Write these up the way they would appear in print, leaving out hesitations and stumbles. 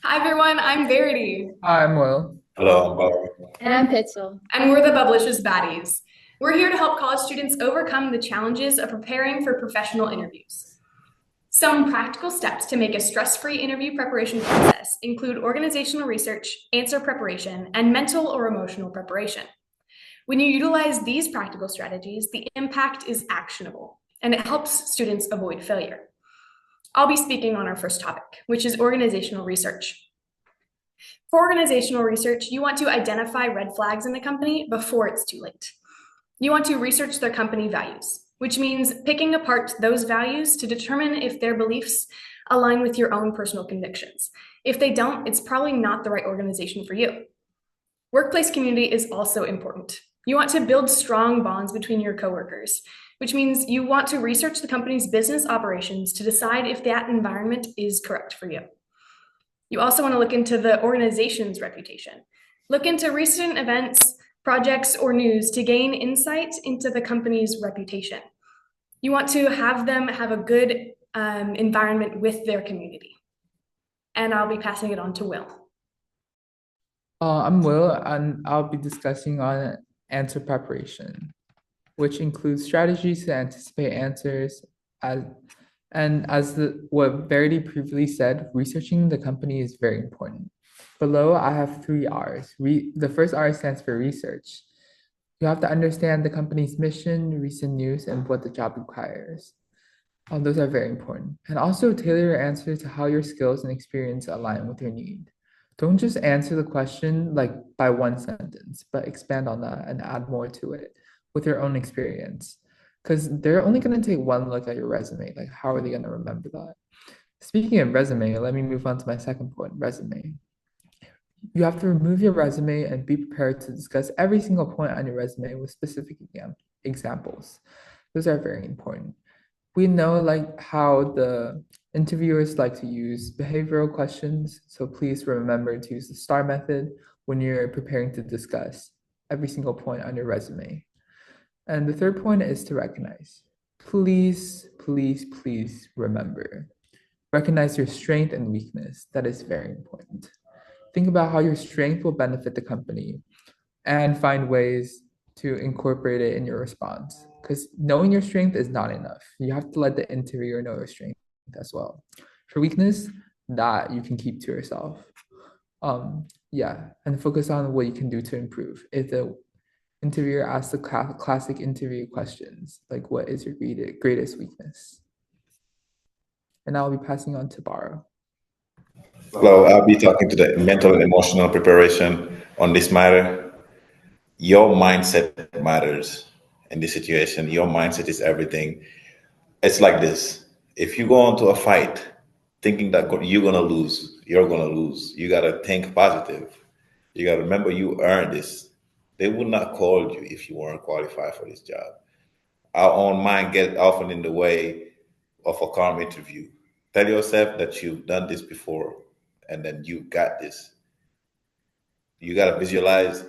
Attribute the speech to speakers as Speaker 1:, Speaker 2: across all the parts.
Speaker 1: Hi everyone, I'm Verity,
Speaker 2: I'm Will.
Speaker 3: Hello, I'm Bob.
Speaker 4: And I'm Pitzel.
Speaker 1: and we're the Publishers Baddies. We're here to help college students overcome the challenges of preparing for professional interviews. Some practical steps to make a stress-free interview preparation process include organizational research, answer preparation, and mental or emotional preparation. When you utilize these practical strategies, the impact is actionable, and it helps students avoid failure. I'll be speaking on our first topic, which is organizational research. For organizational research, you want to identify red flags in the company before it's too late. You want to research their company values, which means picking apart those values to determine if their beliefs align with your own personal convictions. If they don't, it's probably not the right organization for you. Workplace community is also important. You want to build strong bonds between your coworkers, which means you want to research the company's business operations to decide if that environment is correct for you. You also want to look into the organization's reputation. Look into recent events, projects, or news to gain insight into the company's reputation. You want to have them have a good environment with their community. And I'll be passing it on to Will.
Speaker 2: I'm Will, and I'll be discussing on answer preparation, which includes strategies to anticipate answers. As what Verity previously said, researching the company is very important. Below, I have three R's. The first R stands for research. You have to understand the company's mission, recent news, and what the job requires. Those are very important. And also tailor your answer to how your skills and experience align with your need. Don't just answer the question like by one sentence, but expand on that and add more to it with your own experience. Because they're only going to take one look at your resume. Like, how are they going to remember that? Speaking of resume, let me move on to my second point, resume. You have to remove your resume and be prepared to discuss every single point on your resume with specific examples. Those are very important. We know like how the interviewers like to use behavioral questions, so please remember to use the STAR method when you're preparing to discuss every single point on your resume. And the third point is to recognize. Please, please, please remember. Recognize your strength and weakness. That is very important. Think about how your strength will benefit the company and find ways to incorporate it in your response. Because knowing your strength is not enough. You have to let the interviewer know your strength as well. For weakness, that you can keep to yourself. Yeah, and focus on what you can do to improve. If the interviewer asks the classic interview questions, like what is your greatest weakness? And I'll be passing on to Baro.
Speaker 3: Hello, I'll be talking to the mental and emotional preparation on this matter. Your mindset matters in this situation. Your mindset is everything. It's like this. If you go into a fight thinking that you're going to lose, you're going to lose. You got to think positive. You got to remember you earned this. They would not call you if you weren't qualified for this job. Our own mind get often in the way of a calm interview. Tell yourself that you've done this before and then you got this. You got to visualize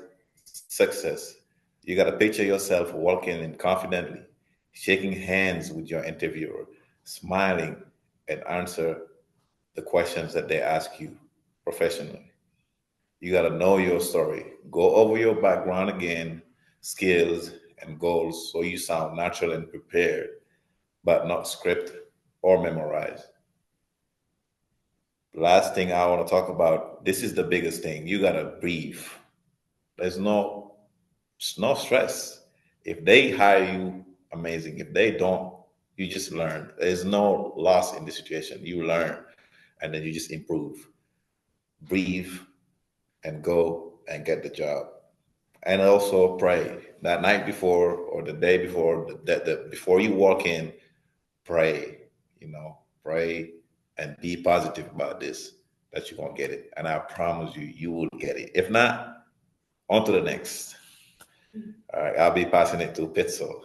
Speaker 3: success. You got to picture yourself walking in confidently, shaking hands with your interviewer, smiling, and answer the questions that they ask you professionally. You got to know your story. Go over your background again, skills, and goals so you sound natural and prepared, but not script or memorized. Last thing I want to talk about, this is the biggest thing. You got to breathe. There's no stress. If they hire you, amazing. If they don't, you just learn. There's no loss in the situation. You learn and then you just improve. Breathe and go and get the job. And also pray that night before or the day before, before you walk in, pray, pray and be positive about this that you're gonna get it. And I promise you, you will get it. If not, on to the next. All right, I'll be passing it to Pitso.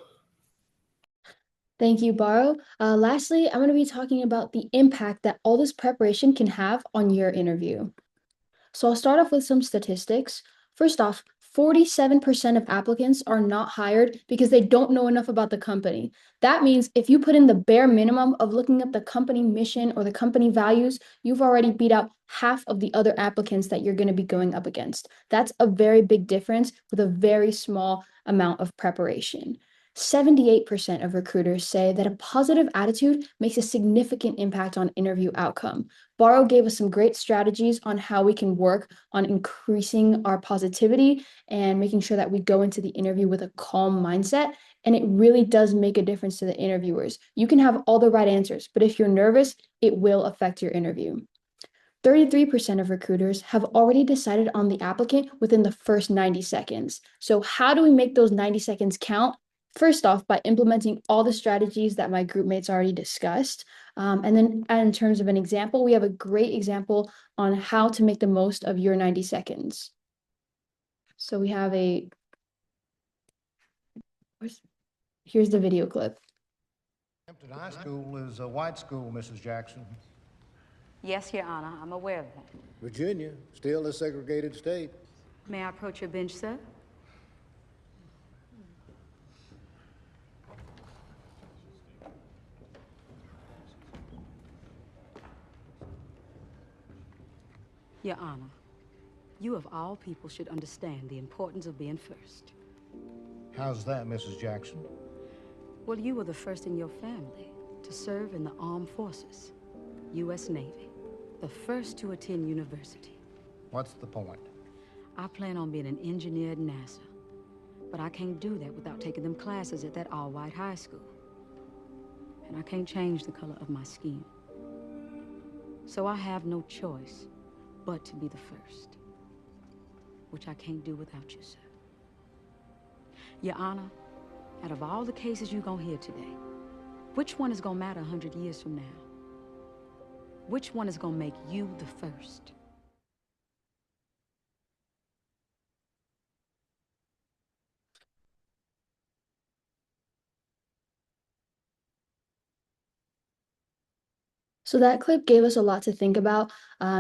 Speaker 4: Thank you, Baro. Lastly, I'm going to be talking about the impact that all this preparation can have on your interview. So I'll start off with some statistics. First off, 47% of applicants are not hired because they don't know enough about the company. That means if you put in the bare minimum of looking up the company mission or the company values, you've already beat out half of the other applicants that you're going to be going up against. That's a very big difference with a very small amount of preparation. 78% of recruiters say that a positive attitude makes a significant impact on interview outcome. Borrow gave us some great strategies on how we can work on increasing our positivity and making sure that we go into the interview with a calm mindset. And it really does make a difference to the interviewers. You can have all the right answers, but if you're nervous, it will affect your interview. 33% of recruiters have already decided on the applicant within the first 90 seconds. So how do we make those 90 seconds count? First off, by implementing all the strategies that my group mates already discussed. And then in terms of an example, we have a great example on how to make the most of your 90 seconds. So we have here's the video clip.
Speaker 5: Hampton High School is a white school, Mrs. Jackson.
Speaker 6: Yes, Your Honor, I'm aware of that.
Speaker 5: Virginia, still a segregated state.
Speaker 6: May I approach your bench, sir? Your Honor, you of all people should understand the importance of being first.
Speaker 5: How's that, Mrs. Jackson?
Speaker 6: Well, you were the first in your family to serve in the armed forces, U.S. Navy, the first to attend university.
Speaker 5: What's the point?
Speaker 6: I plan on being an engineer at NASA, but I can't do that without taking them classes at that all-white high school. And I can't change the color of my skin. So I have no choice but to be the first, which I can't do without you, sir. Your Honor, out of all the cases you're gonna hear today, which one is gonna matter 100 years from now? Which one is gonna make you the first?
Speaker 4: So that clip gave us a lot to think about.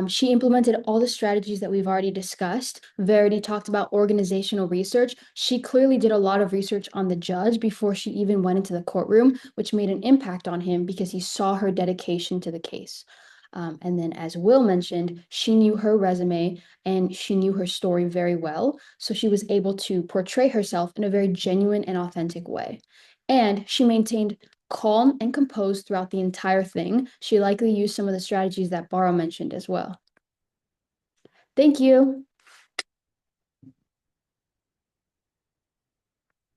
Speaker 4: She implemented all the strategies that we've already discussed. Verity talked about organizational research. She clearly did a lot of research on the judge before she even went into the courtroom, which made an impact on him because he saw her dedication to the case. And then, as Will mentioned, she knew her resume and she knew her story very well. So she was able to portray herself in a very genuine and authentic way. And she maintained calm and composed throughout the entire thing. She likely used some of the strategies that Barrow mentioned as well. Thank you.